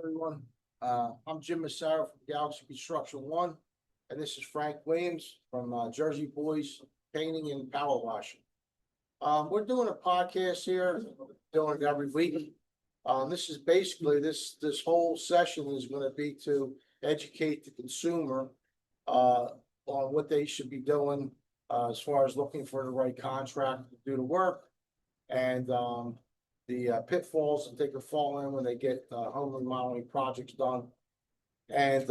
everyone. I'm Jim Massaro from Galaxy Construction One, and this is Frank Williams from Jersey Boys Painting and Power Washing. We're doing a podcast here, doing it every week. This is basically this whole session is going to be to educate the consumer on what they should be doing as far as looking for the right contract to do the work, and the pitfalls that they could fall in when they get home remodeling projects done. And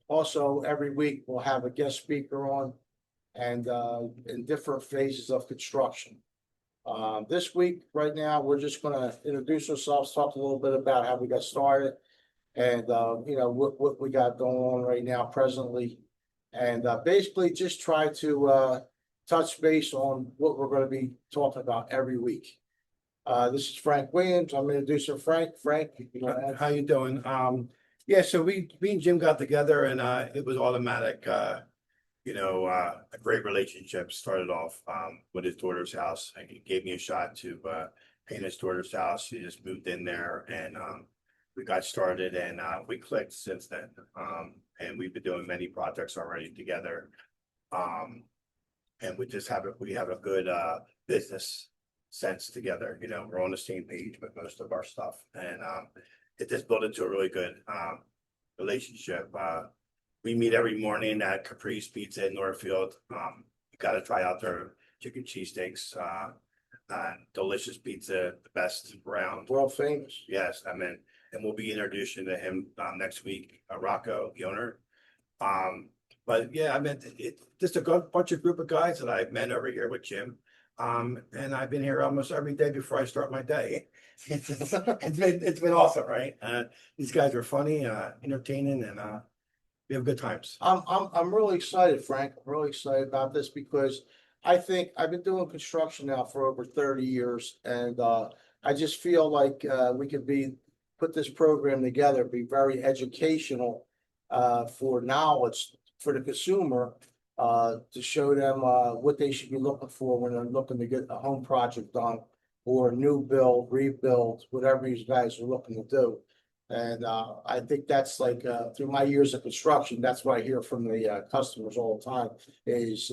also every week we'll have a guest speaker on and in different phases of construction. This week, right now, we're just gonna introduce ourselves, talk a little bit about how we got started and what we got going on right now presently. And basically just try to touch base on what we're gonna be talking about every week. This is Frank Williams. I'm introducing Frank. Frank, How you doing? Yeah, so me and Jim got together and it was automatic. A great relationship started off with his daughter's house. And he gave me a shot to paint his daughter's house. He just moved in there and we got started and we clicked since then. And we've been doing many projects already together. And we have a good business sense together. We're on the same page with most of our stuff, and it just built into a really good relationship. We meet every morning at Caprice Pizza in Northfield. You got to try out their chicken cheesesteaks. Delicious pizza, the best around. world famous. Yes, and we'll be introducing to him next week, Rocco, the owner. But yeah, it's just a bunch of group of guys that I've met over here with Jim. And I've been here almost every day before I start my day. It's been awesome, right? These guys are funny, entertaining, and we have good times. I'm really excited, Frank. I'm really excited about this because I think I've been doing construction now for over 30 years, and I just feel like we could put this program together, be very educational for knowledge for the consumer, to show them what they should be looking for when they're looking to get a home project done or a new build, rebuild, whatever these guys are looking to do. And I think that's like through my years of construction, that's what I hear from the customers all the time is,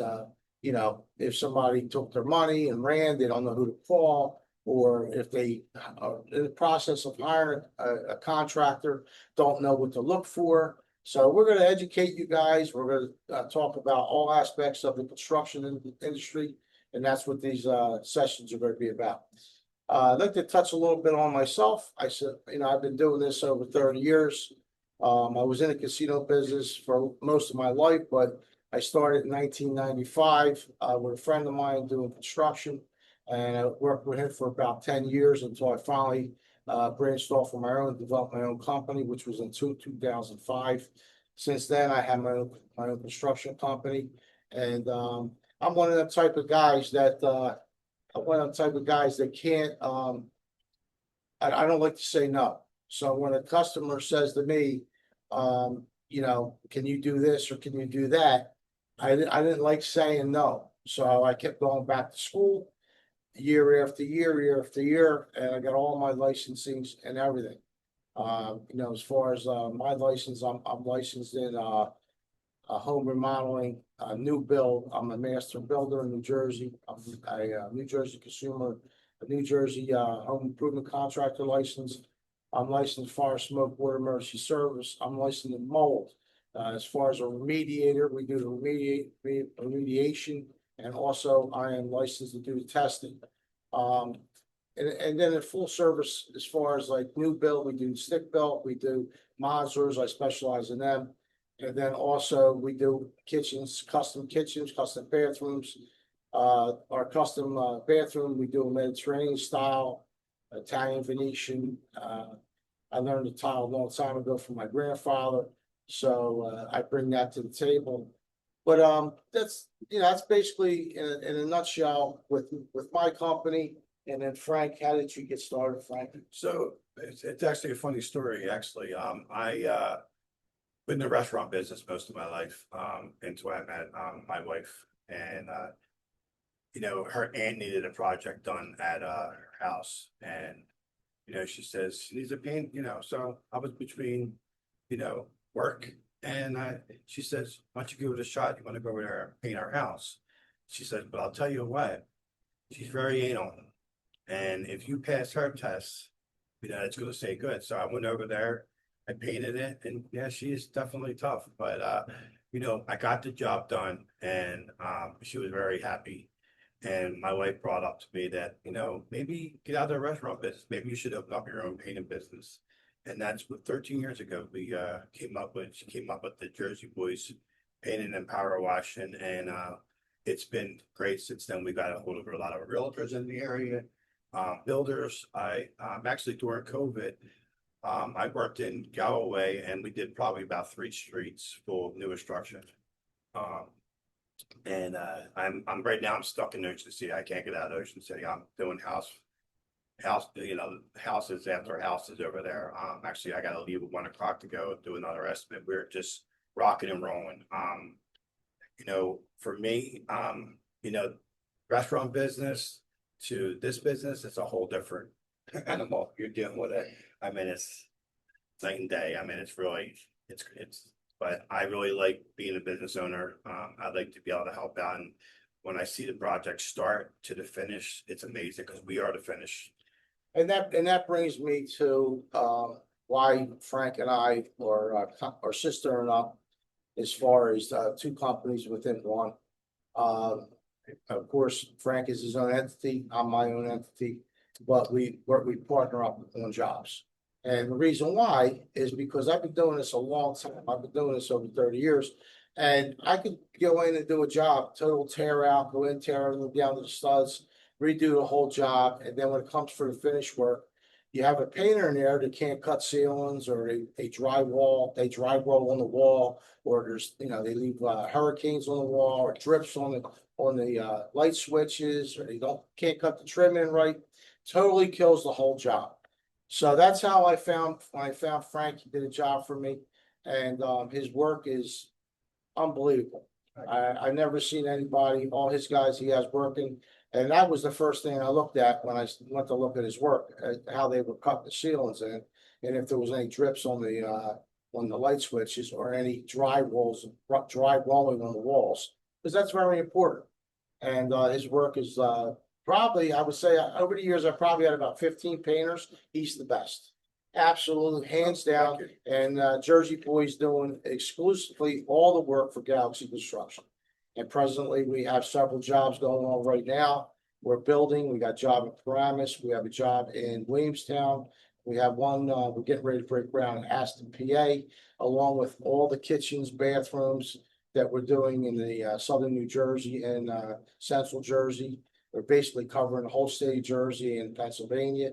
if somebody took their money and ran, they don't know who to call, or if they are in the process of hiring a contractor, don't know what to look for. So we're going to educate you guys. We're going to talk about all aspects of the construction industry, and that's what these sessions are going to be about. I'd like to touch a little bit on myself. I said, I've been doing this over 30 years. I was in the casino business for most of my life, but I started in 1995 with a friend of mine doing construction, and I worked with him for about 10 years until I finally branched off on my own, developed my own company, which was in 2005. Since then, I have my own construction company, and I'm one of the type of guys that can't. I don't like to say no. So when a customer says to me, can you do this or can you do that? I didn't like saying no, so I kept going back to school year after year, and I got all my licensings and everything. As far as my license, I'm licensed in home remodeling, new build. I'm a master builder in New Jersey. I'm a New Jersey consumer, a New Jersey home improvement contractor license. I'm licensed fire, smoke, water, emergency service. I'm licensed in mold. As far as a remediator, we do the remediation. And also I am licensed to do the testing. And then in full service, as far as like new build, we do stick built, we do modulars, I specialize in them. And then also we do kitchens, custom bathrooms. Our custom bathroom, we do a Mediterranean style, Italian Venetian. I learned the tile a long time ago from my grandfather. So I bring that to the table. But that's basically in a nutshell with my company. And then Frank, how did you get started, Frank? So it's actually a funny story. Actually, I been in the restaurant business most of my life. Until I met my wife, and her aunt needed a project done at her house, and She says she needs a paint, so I was between, work and she says, why don't you give it a shot? You want to go over there and paint our house? She says, but I'll tell you what, she's very anal. And if you pass her test, it's going to stay good. So I went over there, I painted it, and yeah, she is definitely tough. But I got the job done, and she was very happy. And my wife brought up to me that, maybe get out of the restaurant business. Maybe you should open up your own painting business. And that's what 13 years ago we she came up with the Jersey Boys painting and power washing. And it's been great since then. We got a hold of a lot of realtors in the area, builders. I'm actually during COVID, I worked in Galloway and we did probably about 3 streets full of new construction. Um, and I'm right now I'm stuck in Ocean City. I can't get out of Ocean City. I'm doing houses after houses over there. Actually I gotta leave at 1 o'clock to go do another estimate. We're just rocking and rolling. For me, restaurant business to this business, it's a whole different animal. You're dealing with it. I mean, it's night and day. I mean, it's really, but I really like being a business owner. I'd like to be able to help out. And when I see the project start to the finish, it's amazing because we are the finish. And that brings me to, why Frank and I, or our sister and I, as far as, 2 companies within one. Of course, Frank is his own entity, I'm my own entity, but we partner up on jobs. And the reason why is because I've been doing this a long time. I've been doing this over 30 years. And I could go in and do a job, total tear out, go in, tear everything down to the studs, redo the whole job. And then when it comes for the finish work, you have a painter in there that can't cut ceilings, or they drywall on the wall, or there's, they leave hurricanes on the wall, or drips on the light switches, or can't cut the trim in right. Totally kills the whole job. So that's how when I found Frank. He did a job for me, and his work is unbelievable. I've never seen anybody, all his guys he has working. And that was the first thing I looked at when I went to look at his work, how they were cutting the ceilings in, and if there was any drips on the light switches, or any dry rolling on the walls, because that's very important. And his work is probably, I would say, over the years, I've probably had about 15 painters. He's the best, absolutely, hands down. And Jersey Boys doing exclusively all the work for Galaxy Construction. And presently, we have several jobs going on right now. We're building. We got a job in Paramus. We have a job in Williamstown. We have one, we're getting ready to break ground in Aston, PA, along with all the kitchens, bathrooms that we're doing in the southern New Jersey and central Jersey. We're basically covering the whole state of Jersey and Pennsylvania.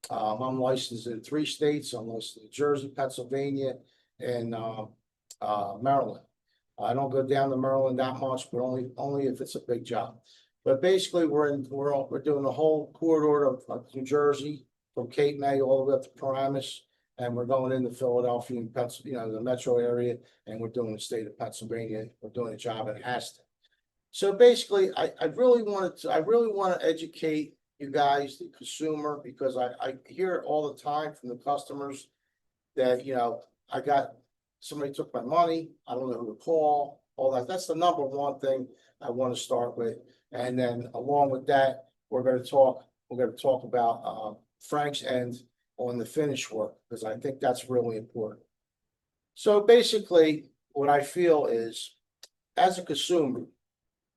I'm licensed in 3 states. I'm licensed in Jersey, Pennsylvania, and Maryland. I don't go down to Maryland that much, but only if it's a big job. But basically, we're doing the whole corridor of New Jersey, from Cape May all the way up to Paramus, and we're going into Philadelphia and Pennsylvania, the metro area, and we're doing the state of Pennsylvania. We're doing a job in Aston. So basically, I really want to educate you guys, the consumer, because I hear it all the time from the customers that, I got, somebody took my money, I don't know who to call, all that. That's the number one thing I want to start with. And then along with that, we're going to talk about Frank's end on the finish work, because I think that's really important. So basically, what I feel is, as a consumer,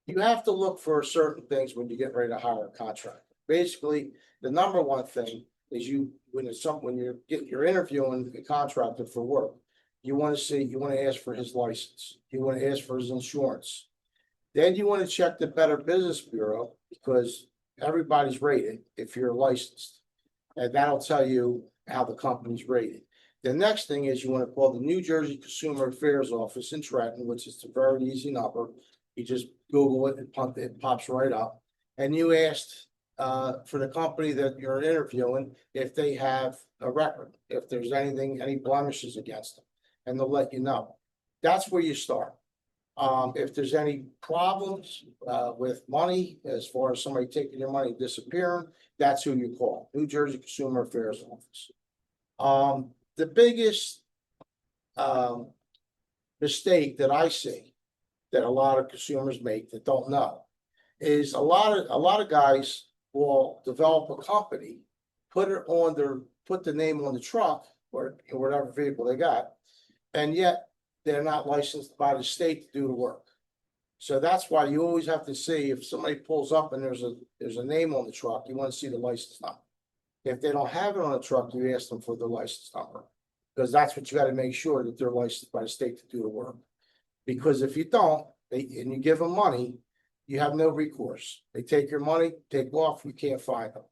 you have to look for certain things when you get ready to hire a contractor. Basically, the number one thing is when you're interviewing a contractor for work, you want to ask for his license. You want to ask for his insurance. Then you want to check the Better Business Bureau, because everybody's rated if you're licensed. And that'll tell you how the company's rated. The next thing is you want to call the New Jersey Consumer Affairs Office in Trenton, which is a very easy number. You just Google it, it pops right up. And you asked for the company that you're interviewing if they have a record, if there's any blemishes against them, and they'll let you know. That's where you start. If there's any problems, with money, as far as somebody taking your money and disappearing, that's who you call, New Jersey Consumer Affairs Office. The biggest, um, mistake that I see that a lot of consumers make that don't know is a lot of guys will develop a company, put the name on the truck or whatever vehicle they got, and yet they're not licensed by the state to do the work. So that's why you always have to see if somebody pulls up and there's a name on the truck, you want to see the license number. If they don't have it on the truck, you ask them for the license number. Because that's what you gotta make sure that they're licensed by the state to do the work. Because if you don't, and you give them money, you have no recourse. They take your money, take off, you can't find them.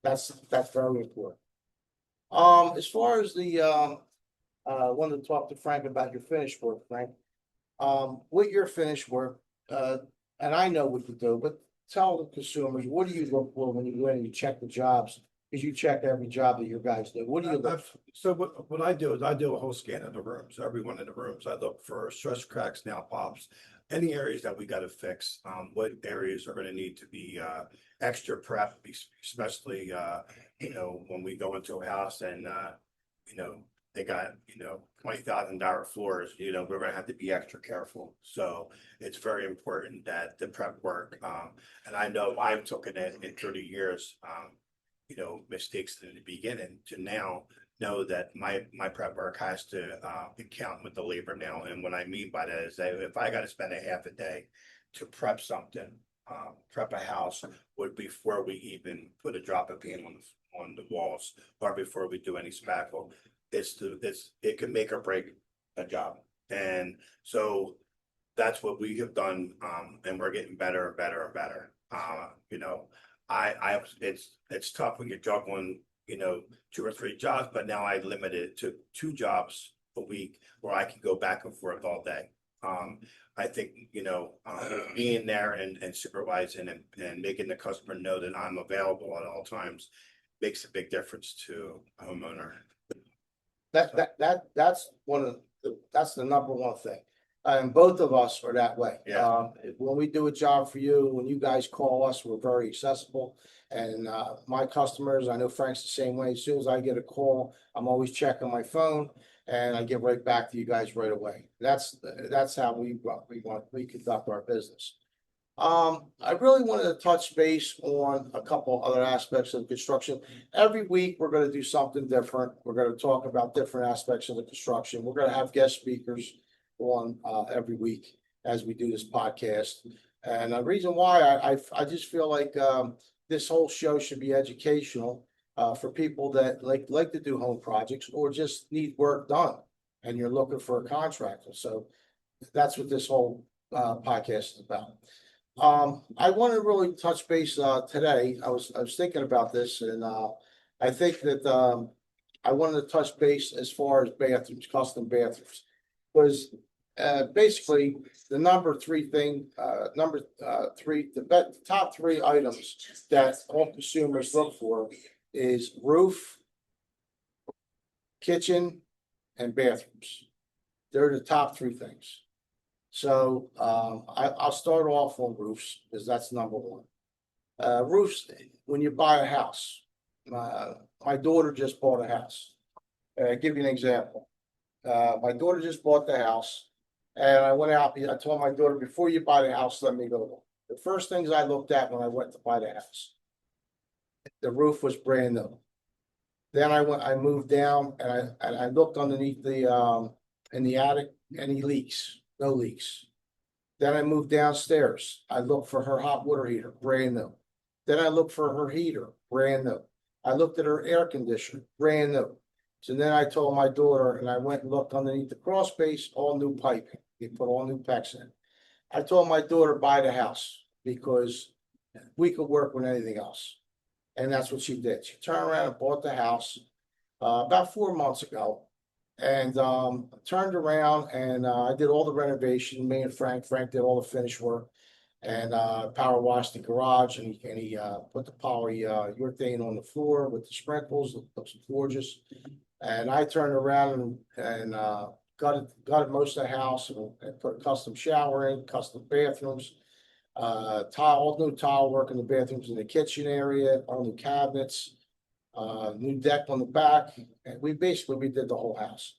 That's very important. As far as wanted to talk to Frank about your finished work, Frank. With your finished work, and I know what you do, but tell the consumers, what do you look for when you go in and you check the jobs? Because you check every job that your guys do. What do you look for? So what I do is I do a whole scan of the rooms, every one of the rooms. I look for stress cracks, nail pops, any areas that we gotta fix, what areas are gonna need to be, extra prep, especially, when we go into a house and, they got, $20,000 floors, we're gonna have to be extra careful. So it's very important that the prep work, and I know I've taken it in 30 years, mistakes in the beginning to now know that my prep work has to count with the labor now. And what I mean by that is that if I got to spend a half a day to prep something, prep a house, would before we even put a drop of paint on the walls or before we do any spackle, it can make or break a job. And so that's what we have done, and we're getting better and better and better. It's tough when you're juggling, 2 or 3 jobs, but now I limit it to 2 jobs a week where I can go back and forth all day. I think, being there and supervising and making the customer know that I'm available at all times makes a big difference to a homeowner. That's that's the number one thing. And both of us are that way. Yeah. When we do a job for you, when you guys call us, we're very accessible. And my customers, I know Frank's the same way. As soon as I get a call, I'm always checking my phone and I get right back to you guys right away. That's how we conduct our business. I really wanted to touch base on a couple other aspects of construction. Every week, we're gonna do something different. We're gonna talk about different aspects of the construction. We're gonna have guest speakers on every week as we do this podcast. And the reason why I just feel like this whole show should be educational for people that like to do home projects or just need work done and you're looking for a contractor. So that's what this whole podcast is about. I want to really touch base today. I was thinking about this and I think that I wanted to touch base as far as bathrooms, custom bathrooms. Was basically the number 3 thing, the top 3 items that all consumers look for is roof, kitchen, and bathrooms. They're the top 3 things. So I'll start off on roofs because that's number 1. Roofs, when you buy a house, my daughter just bought a house. I'll give you an example. My daughter just bought the house and I went out, I told my daughter, before you buy the house, let me go. The first things I looked at when I went to buy the house, the roof was brand new. Then I moved down and I looked underneath in the attic, any leaks, no leaks. Then I moved downstairs. I looked for her hot water heater, brand new. Then I looked for her heater, brand new. I looked at her air conditioner, brand new. So then I told my daughter and I went and looked underneath the crawl space, all new piping. They put all new PEX in. I told my daughter, buy the house because we could work with anything else. And that's what she did. She turned around and bought the house about 4 months ago. And turned around and I did all the renovation. Me and Frank did all the finish work and power washed the garage and he put the polyurethane on the floor with the sprinkles. It looks gorgeous. And I turned around and gutted most of the house and put a custom shower in, custom bathrooms. All new tile work in the bathrooms in the kitchen area, all new cabinets, new deck on the back, and we basically redid the whole house.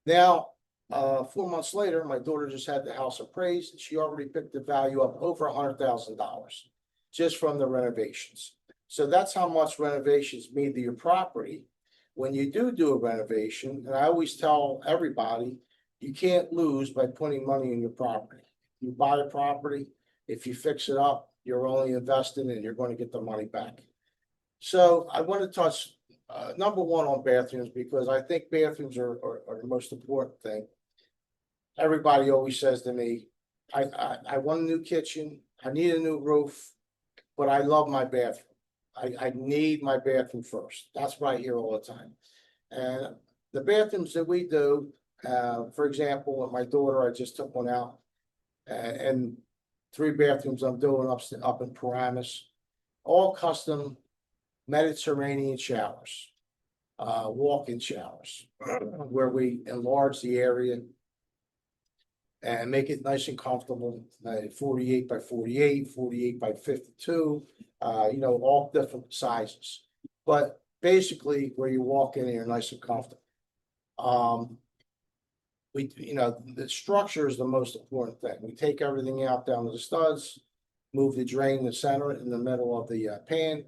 Now, 4 months later, my daughter just had the house appraised, and she already picked the value up over $100,000 just from the renovations. So that's how much renovations mean to your property. When you do a renovation, and I always tell everybody, you can't lose by putting money in your property. You buy a property, if you fix it up, you're only investing and you're going to get the money back. So I want to touch number one on bathrooms, because I think bathrooms are the most important thing. Everybody always says to me, I want a new kitchen, I need a new roof, but I love my bathroom. I need my bathroom first. That's what I hear all the time. And the bathrooms that we do, for example, with my daughter, I just took one out, and 3 bathrooms I'm doing up in Paramus, all custom Mediterranean showers, walk-in showers, where we enlarge the area and make it nice and comfortable, 48 by 48, 48 by 52, all different sizes. But basically, where you walk in, you're nice and comfortable. The structure is the most important thing. We take everything out down to the studs, move the drain in the center in the middle of the pan,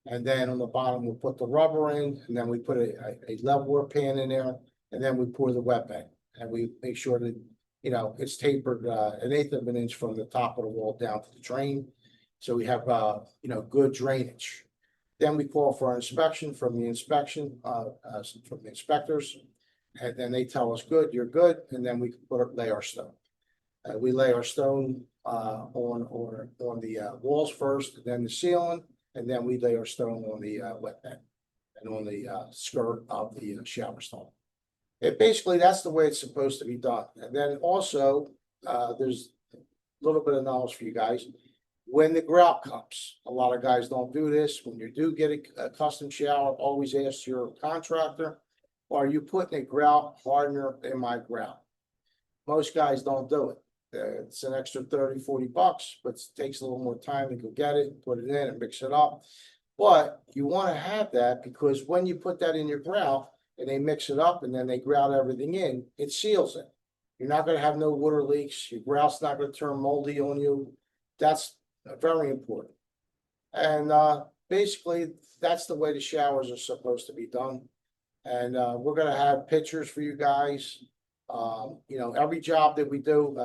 and then on the bottom, we'll put the rubber in, and then we put a leveler pan in there, and then we pour the wet bed. And we make sure that, it's tapered 1/8 of an inch from the top of the wall down to the drain. So we have, good drainage. Then we call for our inspection from the inspectors. And then they tell us, good, you're good, and then we can lay our stone. We lay our stone on the walls first, then the ceiling, and then we lay our stone on the wet bed and on the skirt of the shower stone. Basically, that's the way it's supposed to be done. And then also, there's a little bit of knowledge for you guys. When the grout comes, a lot of guys don't do this. When you do get a custom shower, always ask your contractor, are you putting a grout hardener in my grout? Most guys don't do it. It's an extra 30, 40 bucks, but it takes a little more time to go get it, put it in and mix it up. But you want to have that, because when you put that in your grout and they mix it up and then they grout everything in, it seals it. You're not going to have no water leaks. Your grout's not going to turn moldy on you. That's very important. And basically, that's the way the showers are supposed to be done. And we're going to have pictures for you guys. Every job that we do,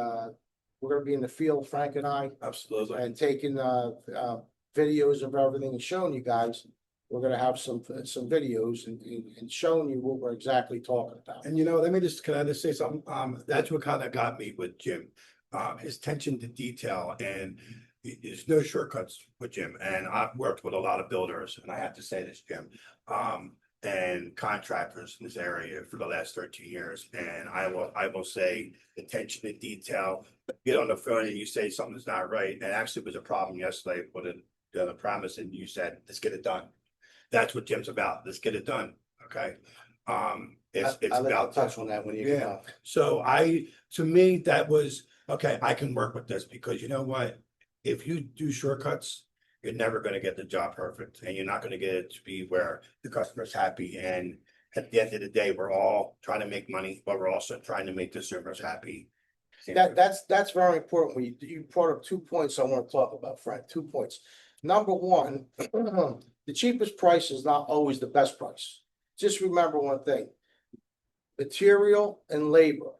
we're going to be in the field, Frank and I. Absolutely. And taking videos of everything and showing you guys. We're going to have some videos and showing you what we're exactly talking about. And can I just say something? That's what kind of got me with Jim. His attention to detail, and there's no shortcuts with Jim. And I've worked with a lot of builders, and I have to say this, Jim, and contractors in this area for the last 13 years. And I will say attention to detail. Get on the phone and you say something's not right. And actually, it was a problem yesterday with the promise, and you said, "Let's get it done." That's what Jim's about. Let's get it done. Okay. It's about touch on that when you get out. So to me, that was okay. I can work with this, because you know what? If you do shortcuts, you're never going to get the job perfect, and you're not going to get it to be where the customer's happy. And at the end of the day, we're all trying to make money, but we're also trying to make the servers happy. That's very important. You brought up 2 points I want to talk about, Frank. 2 points. Number one, the cheapest price is not always the best price. Just remember one thing: material and labor.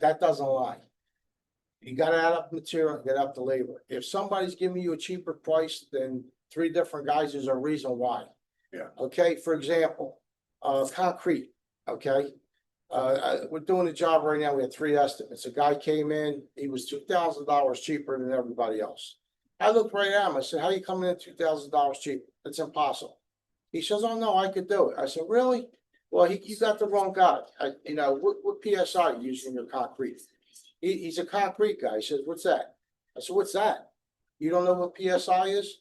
That doesn't lie. You got to add up material and get up the labor. If somebody's giving you a cheaper price than 3 different guys, there's a reason why. Yeah. Okay. For example, concrete. Okay. We're doing a job right now. We had 3 estimates. A guy came in. He was $2,000 cheaper than everybody else. I looked right at him. I said, "How are you coming in $2,000 cheaper? It's impossible." He says, "Oh no, I could do it." I said, "Really?" Well, you got the wrong guy. What PSI are you using in your concrete? He's a concrete guy. He says, "What's that?" I said, "What's that? You don't know what PSI is?"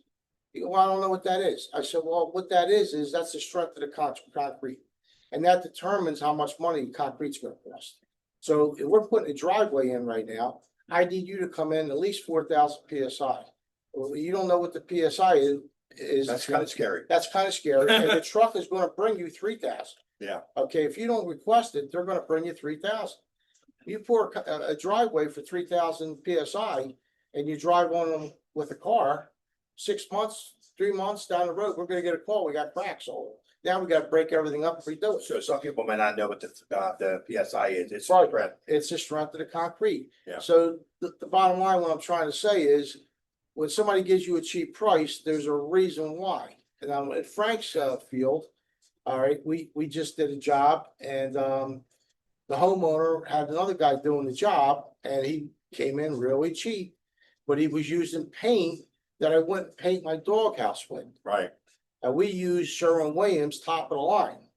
He goes, "Well, I don't know what that is." I said, "Well, what that is that's the strength of the concrete. And that determines how much money concrete's going to cost." So if we're putting a driveway in right now, I need you to come in at least 4,000 PSI. Well, you don't know what the PSI is. That's kind of scary. That's kind of scary, and the truck is gonna bring you 3,000. Yeah. Okay, if you don't request it, they're gonna bring you 3,000. You pour a driveway for 3,000 PSI and you drive on them with a car, 6 months, 3 months down the road, we're gonna get a call, we got cracks. So now we gotta break everything up and redo it. So some people might not know what the PSI is. It's Right. spread. It's the strength of the concrete. Yeah. So the bottom line, what I'm trying to say is, when somebody gives you a cheap price, there's a reason why. And I'm at Frank's field, all right, we just did a job and the homeowner had another guy doing the job and he came in really cheap, but he was using paint that I wouldn't paint my doghouse with. Right. We use Sherwin-Williams top of the line.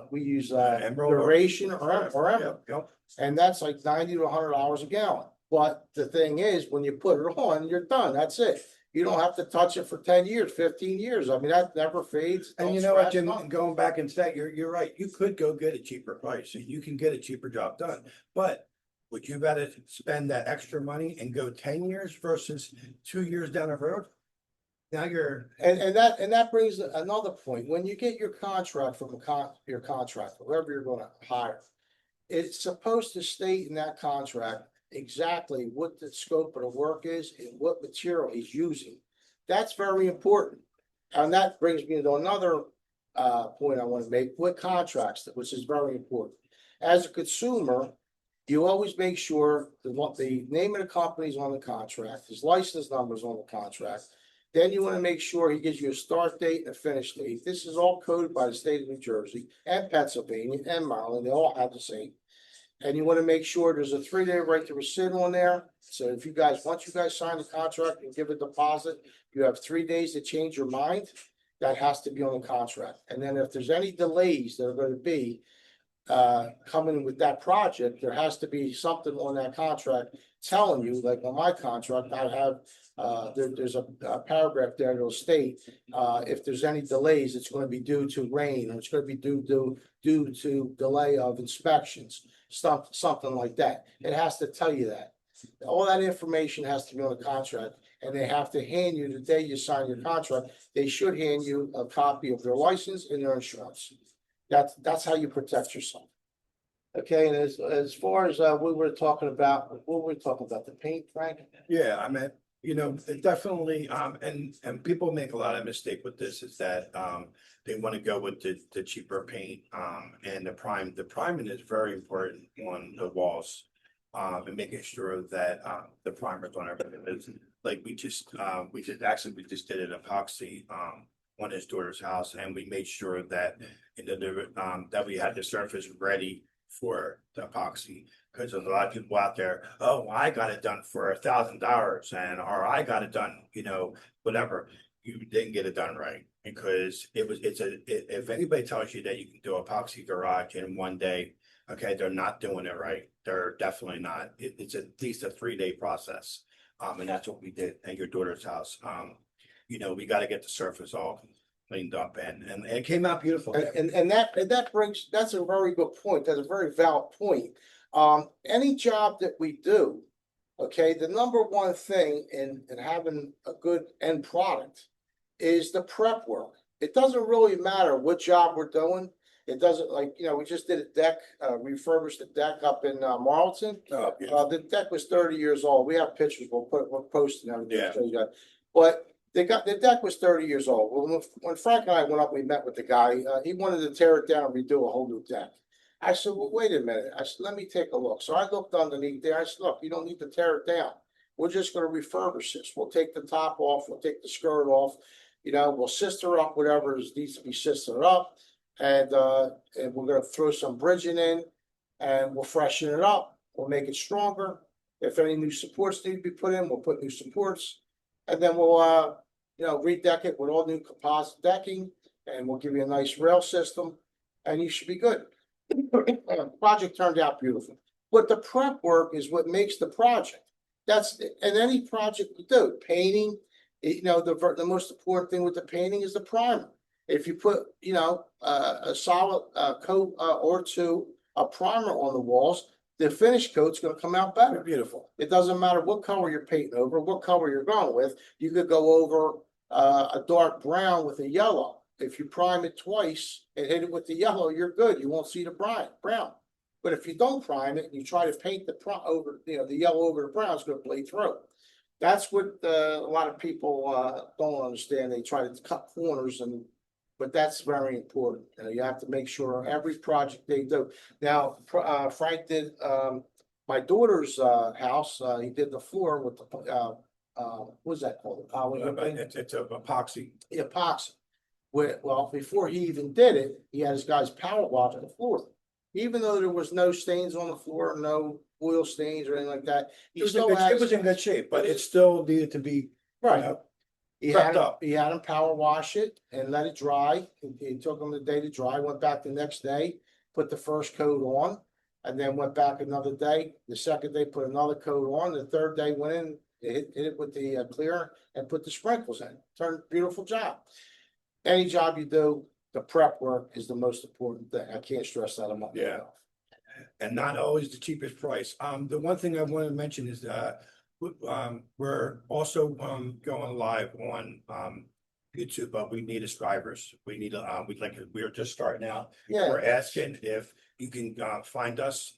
We use Emerald or- Duration or Emerald. Yep, yep. And that's like $90 to $100 a gallon. But the thing is, when you put it on, you're done. That's it. You don't have to touch it for 10 years, 15 years. I mean, that never fades. And don't you know what, scratch, Jim, nothing. going back and say, you're right. You could go get a cheaper price. You can get a cheaper job done. But would you rather spend that extra money and go 10 years versus 2 years down the road? Now you're, And that brings another point. When you get your contract from your contractor, whoever you're gonna hire, it's supposed to state in that contract exactly what the scope of the work is and what material he's using. That's very important. And that brings me to another point I want to make with contracts, which is very important. As a consumer, you always make sure that the name of the company is on the contract, his license number is on the contract. Then you want to make sure he gives you a start date and a finish date. This is all coded by the state of New Jersey and Pennsylvania and Maryland. They all have the same. And you want to make sure there's a 3-day right to rescind on there. So if you guys, once you guys sign the contract and give a deposit, you have 3 days to change your mind. That has to be on the contract. And then if there's any delays that are going to be coming with that project, there has to be something on that contract telling you, like on my contract, I have there's a paragraph there that'll state if there's any delays, it's going to be due to rain or it's going to be due to delay of inspections, something like that. It has to tell you that. All that information has to be on the contract, and they have to hand you the day you sign your contract. They should hand you a copy of their license and their insurance. That's how you protect yourself. Okay, and as far as we were talking about, what were we talking about? The paint, Frank? yeah, I mean, you know, it definitely, and people make a lot of mistake with this is that, they want to go with the cheaper paint, and the priming is very important on the walls. And making sure that, the primer's on everything. It's like we just did an epoxy, on his daughter's house and we made sure that, you know, that we had the surface ready for the epoxy. Cause there's a lot of people out there, oh, I got it done for $1,000 or I got it done, you know, whatever. You didn't get it done right because if anybody tells you that you can do epoxy garage in 1 day, okay, they're not doing it right. They're definitely not. It's at least a 3-day process. And that's what we did at your daughter's house. You know, we got to get the surface all cleaned up and it came out beautiful. And that's a very good point. That's a very valid point. Any job that we do, okay, the number one thing in having a good end product is the prep work. It doesn't really matter what job we're doing. It doesn't, like, you know, we just did a deck, refurbished a deck up in Marlton. Oh, yeah. The deck was 30 years old. We have pictures. We'll post and everything. Yeah. So you got, but the deck was 30 years old. When Frank and I went up, we met with the guy. He wanted to tear it down and redo a whole new deck. I said, well, wait a minute. I said, let me take a look. So I looked underneath there. I said, look, you don't need to tear it down. We're just going to refurbish this. We'll take the top off. We'll take the skirt off. You know, we'll sister up whatever needs to be sistered up. And we're going to throw some bridging in and we'll freshen it up. We'll make it stronger. If any new supports need to be put in, we'll put new supports. And then we'll, you know, redeck it with all new composite decking and we'll give you a nice rail system and you should be good. Project turned out beautiful. But the prep work is what makes the project. That's, and any project we do, painting, you know, the most important thing with the painting is the primer. If you put, you know, a solid coat or two, a primer on the walls, the finish coat's gonna come out better. Beautiful. It doesn't matter what color you're painting over, what color you're going with. You could go over a dark brown with a yellow. If you prime it twice and hit it with the yellow, you're good. You won't see the brown. But if you don't prime it and you try to paint the over, the yellow over the brown, it's gonna bleed through. That's what a lot of people don't understand. They try to cut corners but that's very important. You have to make sure every project they do. Now, Frank did my daughter's house. He did the floor with the what's that called? The poly. It's a epoxy. Epoxy. Well, before he even did it, he had his guys power wash the floor. Even though there was no stains on the floor, no oil stains or anything like that, he still It was in good shape, but it still needed to be. right. Prepped up. He had him power wash it and let it dry. He took him the day to dry, went back the next day, put the first coat on, and then went back another day. The second day, put another coat on. The third day went in, hit it with the clear and put the sprinkles in. Turned beautiful job. Any job you do, the prep work is the most important thing. I can't stress that enough. Yeah. And not always the cheapest price. The one thing I want to mention is we're also going live on YouTube, but we need subscribers. We need we're just starting out. Yeah. We're asking if you can find us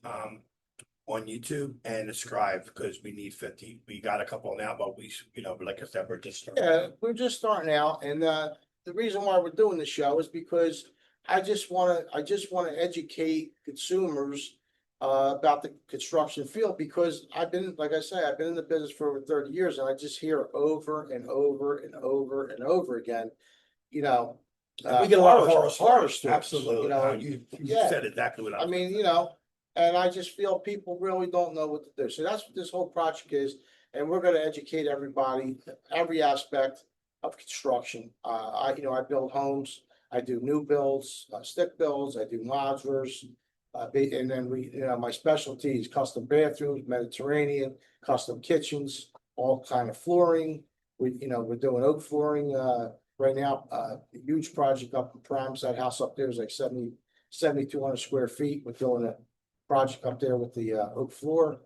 on YouTube and subscribe because we need 50. We got a couple now, but like I said, we're just starting. Yeah, we're just starting out, and the reason why we're doing the show is because I just want to educate consumers about the construction field, because like I say, I've been in the business for over 30 years, and I just hear over and over and over and over again, We get a lot of horror stories. Absolutely. You Yeah. said exactly what I I mean, and I just feel people really don't know what to do. So that's what this whole project is. And we're going to educate everybody, every aspect of construction. I build homes. I do new builds, stick builds. I do modulars. And then my specialty is custom bathrooms, Mediterranean, custom kitchens, all kind of flooring. We're doing oak flooring, right now. A huge project up in Prams. That house up there is like 7,200 square feet. We're doing a project up there with the oak floor.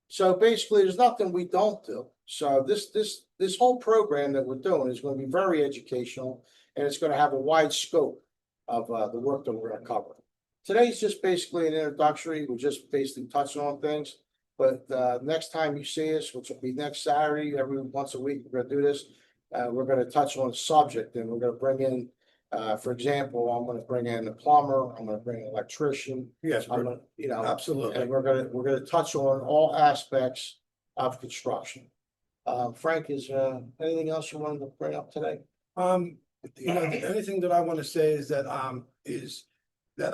So basically, there's nothing we don't do. So this whole program that we're doing is going to be very educational, and it's going to have a wide scope of the work that we're going to cover. Today's just basically an introductory. We're just basically touching on things. But next time you see us, which will be next Saturday, every once a week, we're going to do this. We're going to touch on a subject, and we're going to bring in, for example, I'm going to bring in a plumber. I'm going to bring an electrician. Yes, I'm going to, absolutely. and we're going to touch on all aspects of construction. Frank, is anything else you wanted to bring up today? The only thing that I want to say is that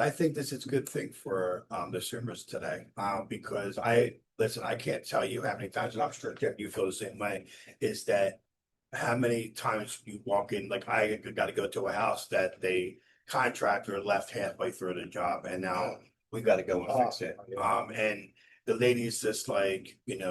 I think this is a good thing for the consumers today. Because I can't tell you how many times, and I'm sure Jeff, you feel the same way, is that how many times you walk in, like I got to go to a house that the contractor left halfway through the job, and now we got to go and fix it. And the lady's just like, he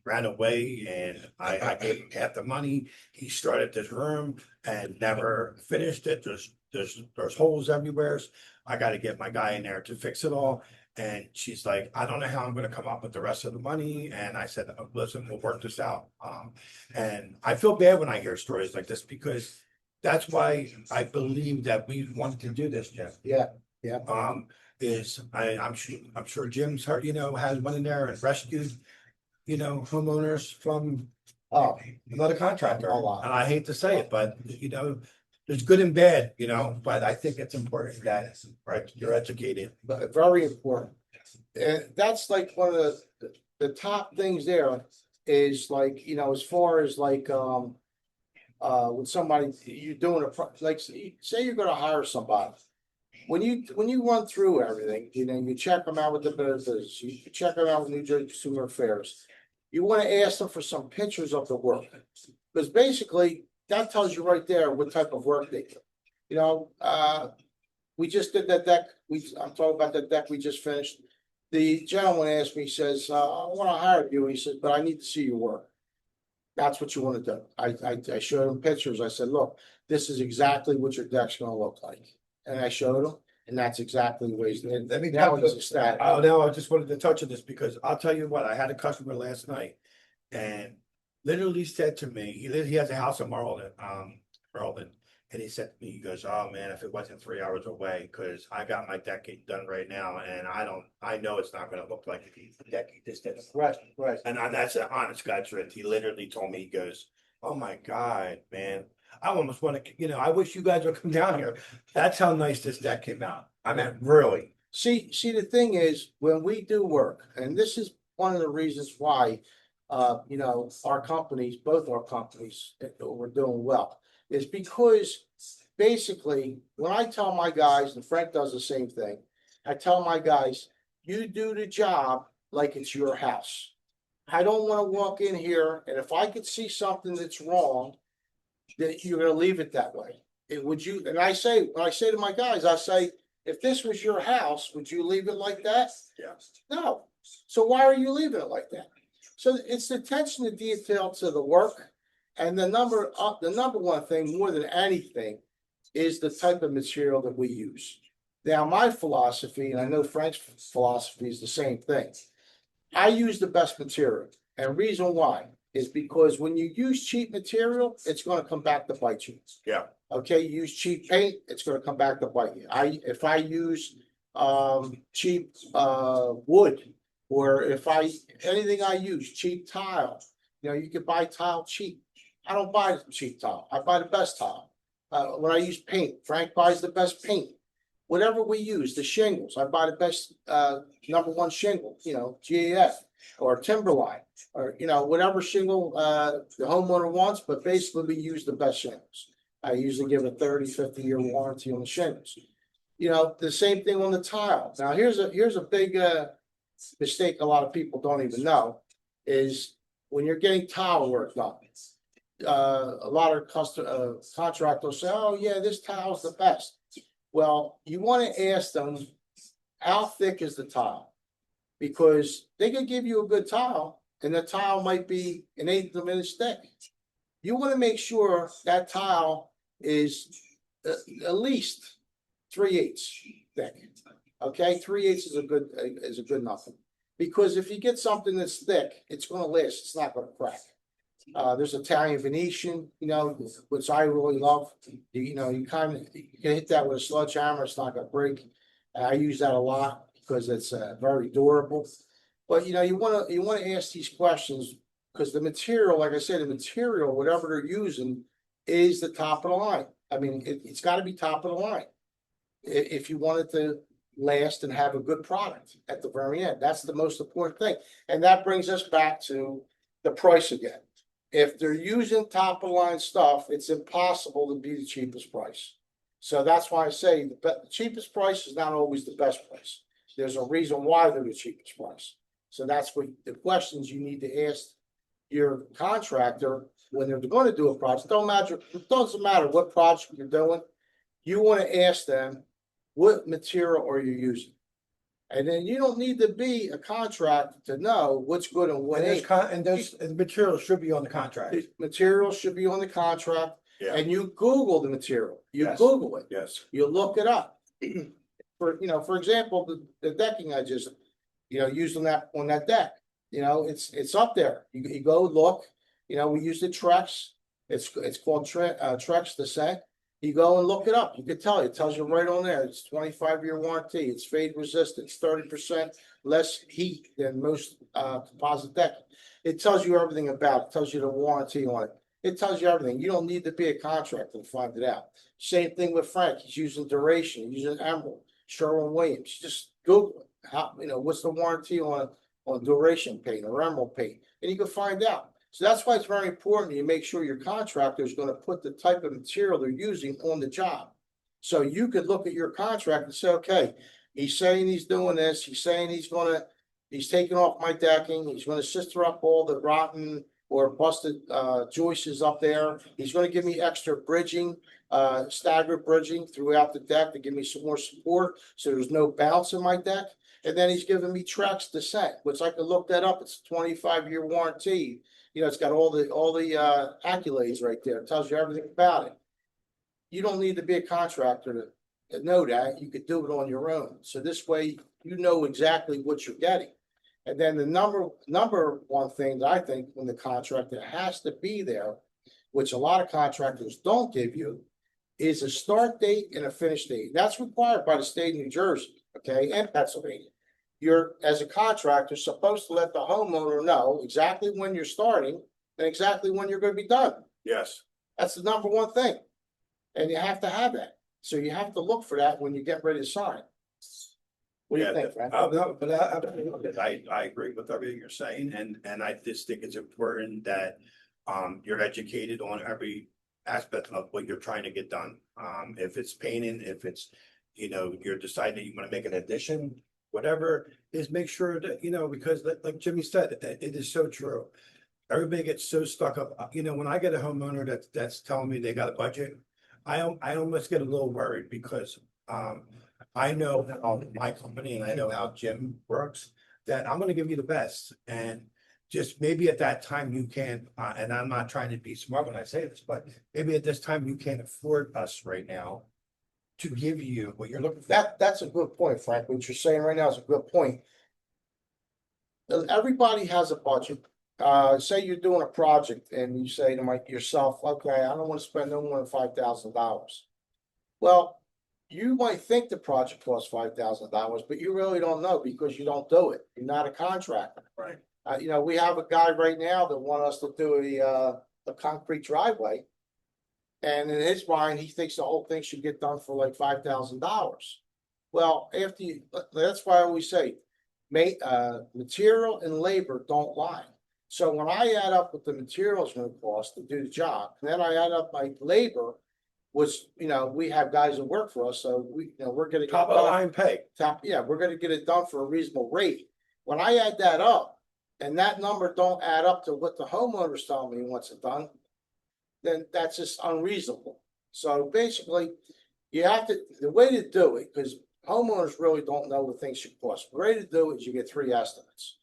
ran away, and I gave him half the money. He started this room and never finished it. There's holes everywhere. I got to get my guy in there to fix it all. And she's like, I don't know how I'm going to come up with the rest of the money. And I said, listen, we'll work this out. And I feel bad when I hear stories like this, because that's why I believe that we wanted to do this, Jeff. Yeah. I'm sure Jim's heard, has one in there and rescued, homeowners from another contractor. A lot. And I hate to say it, but there's good and bad, but I think it's important that you're educated. But very important. And that's like one of the top things there is like, as far as like, when somebody, you're doing like, say you're gonna hire somebody. When you run through everything, you check them out with the business, you check them out with New Jersey Consumer Affairs. You want to ask them for some pictures of the work, because basically that tells you right there what type of work they do. We just did that deck. I'm talking about the deck we just finished. The gentleman asked me, he says, I want to hire you. He said, but I need to see your work. That's what you want to do. I showed him pictures. I said, look, this is exactly what your deck's going to look like. And I showed him. And that's exactly the way. Let me Now touch it's on- ecstatic. now I just wanted to touch on this because I'll tell you what, I had a customer last night and literally said to me, he has a house in Maryland. And he said to me, he goes, "Oh man, if it wasn't 3 hours away, because I got my decking done right now, and I know it's not gonna look like the decking this did." Right, right. And that's an honest God's truth. He literally told me, he goes, "Oh my God, man, I almost want to, I wish you guys would come down here." That's how nice this deck came out. I mean, really. See, the thing is, when we do work, and this is one of the reasons why, our companies, both our companies, we're doing well, is because basically, when I tell my guys, and Frank does the same thing, I tell my guys, you do the job like it's your house. I don't want to walk in here, and if I could see something that's wrong, that you're gonna leave it that way. Would you, and when I say to my guys, I say, if this was your house, would you leave it like that? Yeah. No. So why are you leaving it like that? So it's the attention to detail to the work. And the number one thing more than anything is the type of material that we use. Now, my philosophy, and I know Frank's philosophy is the same thing. I use the best material. And reason why is because when you use cheap material, it's going to come back to bite you. Yeah. Okay, you use cheap paint, it's going to come back to bite you. If I use cheap wood, or if anything I use, cheap tile, you can buy tile cheap. I don't buy cheap tile. I buy the best tile. When I use paint, Frank buys the best paint. Whatever we use, the shingles, I buy the best #1 shingle, GAF or Timberline, or whatever shingle the homeowner wants, but basically we use the best shingles. I usually give a 30, 50-year warranty on the shingles. The same thing on the tile. Now, here's a big mistake a lot of people don't even know is when you're getting tile work done. A lot of contractors say, "Oh yeah, this tile's the best." Well, you want to ask them, how thick is the tile? Because they can give you a good tile, and the tile might be 1/8 of an inch thick. You want to make sure that tile is at least 3/8 thick. Okay, 3/8 is a good nothing. Because if you get something that's thick, it's going to last. It's not going to crack. There's Italian Venetian, which I really love. You can hit that with a sledgehammer. It's not going to break. I use that a lot because it's very durable. But you want to ask these questions because the material, like I said, the material, whatever they're using, is the top of the line. I mean, it's got to be top of the line if you want it to last and have a good product at the very end. That's the most important thing. And that brings us back to the price again. If they're using top of the line stuff, it's impossible to be the cheapest price. So that's why I say the cheapest price is not always the best price. There's a reason why they're the cheapest price. So that's what the questions you need to ask your contractor when they're going to do a project. It doesn't matter what project you're doing. You want to ask them, what material are you using? And then you don't need to be a contractor to know what's good and what ain't. And those materials should be on the contract. The material should be on the contract. Yeah. And you Google the material. You Yes. Google it. Yes. You look it up. For example, the decking I just, used on that deck, it's up there. You go look, we use the Trex. It's called Trex Descent. You go and look it up. You can tell it tells you right on there. It's 25-year warranty. It's fade resistant. It's 30% less heat than most composite decking. It tells you everything about it. It tells you the warranty on it. It tells you everything. You don't need to be a contractor to find it out. Same thing with Frank. He's using Duration. He's using Emerald. Sherwin-Williams. Just Google it. How, what's the warranty on Duration paint or Emerald paint, and you can find out. So that's why it's very important you make sure your contractor is going to put the type of material they're using on the job. So you could look at your contract and say, okay, he's saying he's doing this. He's saying he's taking off my decking. He's going to sister up all the rotten or busted joists up there. He's going to give me extra bridging, staggered bridging throughout the deck to give me some more support so there's no bounce in my deck. And then he's giving me Trex Descent, which I can look that up. It's a 25-year warranty. It's got all the accolades right there. It tells you everything about it. You don't need to be a contractor know that, you could do it on your own. So this way, you know exactly what you're getting. And then the number one thing that I think when the contractor has to be there, which a lot of contractors don't give you, is a start date and a finish date. That's required by the state of New Jersey, okay, and Pennsylvania. You're, as a contractor, supposed to let the homeowner know exactly when you're starting and exactly when you're gonna be done. Yes. That's the number one thing. And you have to have that. So you have to look for that when you get ready to sign. What do you think, Frank? No, but I agree with everything you're saying, and I just think it's important that you're educated on every aspect of what you're trying to get done. If it's painting, if it's, you're deciding that you want to make an addition, whatever, is make sure that, because like Jimmy said, it is so true. Everybody gets so stuck up, when I get a homeowner that's telling me they got a budget, I almost get a little worried because I know how my company and I know how Jim works, that I'm gonna give you the best. And just maybe at that time you can't, and I'm not trying to be smart when I say this, but maybe at this time you can't afford us right now to give you what you're looking for. That's a good point, Frank. What you're saying right now is a good point. Everybody has a budget. Say you're doing a project and you say to yourself, okay, I don't want to spend no more than $5,000. Well, you might think the project costs $5,000, but you really don't know because you don't do it. You're not a contractor. Right. We have a guy right now that want us to do a concrete driveway. And in his mind, he thinks the whole thing should get done for like $5,000. Well, that's why I always say, material and labor don't lie. So when I add up what the materials going to cost to do the job, and then I add up my labor, which, we have guys that work for us, so we're gonna. Top of the line pay. We're gonna get it done for a reasonable rate. When I add that up, and that number don't add up to what the homeowner's telling me wants it done, then that's just unreasonable. So basically, the way to do it, because homeowners really don't know what things should cost. The way to do it is you get three estimates.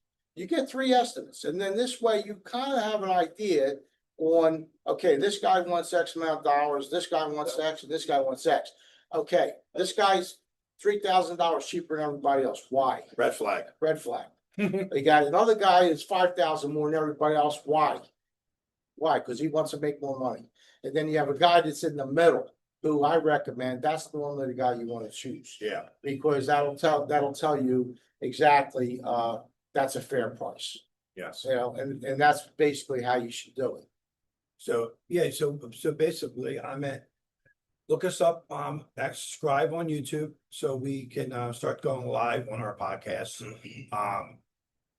And then this way you kind of have an idea on, okay, this guy wants X amount of dollars, this guy wants X, and this guy wants X. Okay, this guy's $3,000 cheaper than everybody else. Why? Red flag. Red flag. You got another guy that's 5,000 more than everybody else. Why? Why? Because he wants to make more money. And then you have a guy that's in the middle, who I recommend. That's normally the guy you want to choose. Yeah. Because that'll tell you exactly that's a fair price. Yes. And that's basically how you should do it. So, yeah, so basically look us up, subscribe on YouTube so we can start going live on our podcast.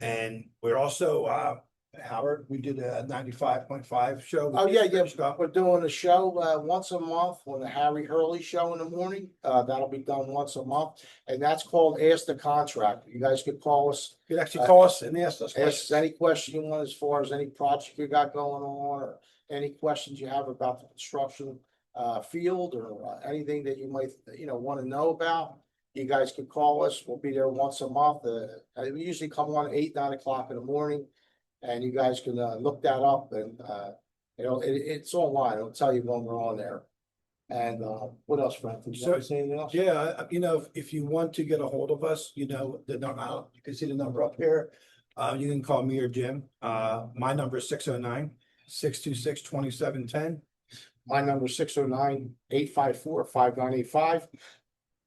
And we're also Howard, we did a 95.5 show. Oh, yeah. We're doing a show once a month on the Harry Hurley show in the morning. That'll be done once a month. And that's called Ask the Contractor. You guys could call us. You could actually call us and ask us Ask us any question you want as far as any project you got going on, or any questions you have about the construction field, or anything that you might want to know about. You guys could call us. We'll be there once a month. We usually come on 8, 9 o'clock in the morning. And you guys can look that up, and it's online. It'll tell you when we're on there. And what else, Frank? Did you want to say anything else? Yeah, if you want to get a hold of us, the number, you can see the number up here. You can call me or Jim. My number is 609-626-2710. My number is 609-854-5985.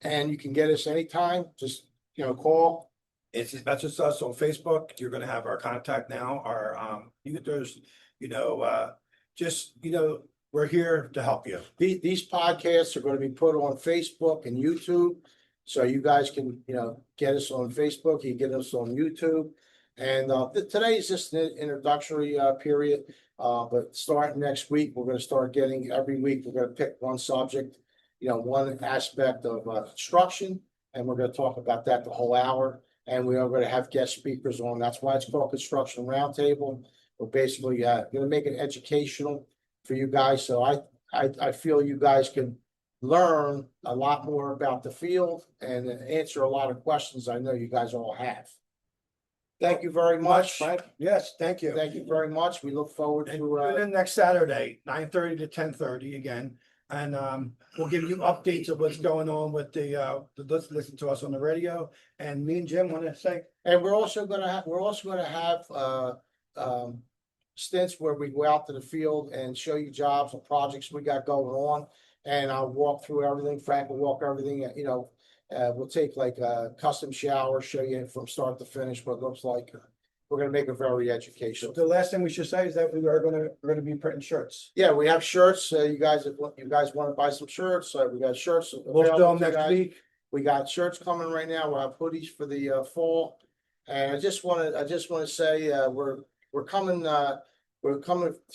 And you can get us anytime. Just call. That's just us on Facebook. You're gonna have our contact now. We're here to help you. These podcasts are going to be put on Facebook and YouTube. So you guys can, get us on Facebook, you can get us on YouTube. And today is just an introductory period. But starting next week, we're going to start getting, every week, we're going to pick one subject, one aspect of construction. And we're going to talk about that the whole hour. And we are going to have guest speakers on. That's why it's called Construction Roundtable. We're basically going to make it educational for you guys. So I feel you guys can learn a lot more about the field and answer a lot of questions I know you guys all have. Thank you very much, Frank. Yes, thank you. Thank you very much. We look forward to tune in next Saturday, 9:30 to 10:30 again. And we'll give you updates of what's going on with listen to us on the radio. And me and Jim want to say, And we're also gonna have, stints where we go out to the field and show you jobs and projects we got going on. And I'll walk through everything, Frank will walk everything, we'll take like a custom shower, show you from start to finish what it looks like. We're gonna make it very educational. the last thing we should say is that we're gonna be printing shirts. Yeah, we have shirts, you guys wanna buy some shirts, we got shirts. We'll do available them to you next guys. week. We got shirts coming right now. We'll have hoodies for the fall. And I just wanna say, we're coming to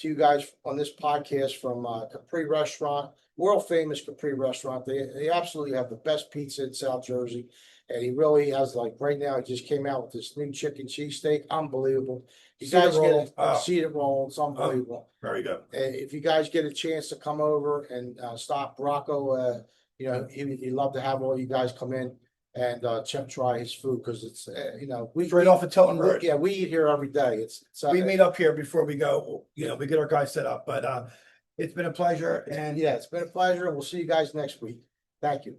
you guys on this podcast from Capri Restaurant, world famous Capri Restaurant. They absolutely have the best pizza in South Jersey. And he really has, like, right now, he just came out with this new chicken cheesesteak, unbelievable. You Cedar guys roll. get Oh. a cedar roll, it's unbelievable. Very good. If you guys get a chance to come over and stop Rocco, he'd love to have all you guys come in and try his food, because it's It's right off of Tilton Road. yeah, we eat here every day. It's We meet up here before we go, we get our guys set up, but it's been a pleasure and yeah, it's been a pleasure, and we'll see you guys next week. Thank you.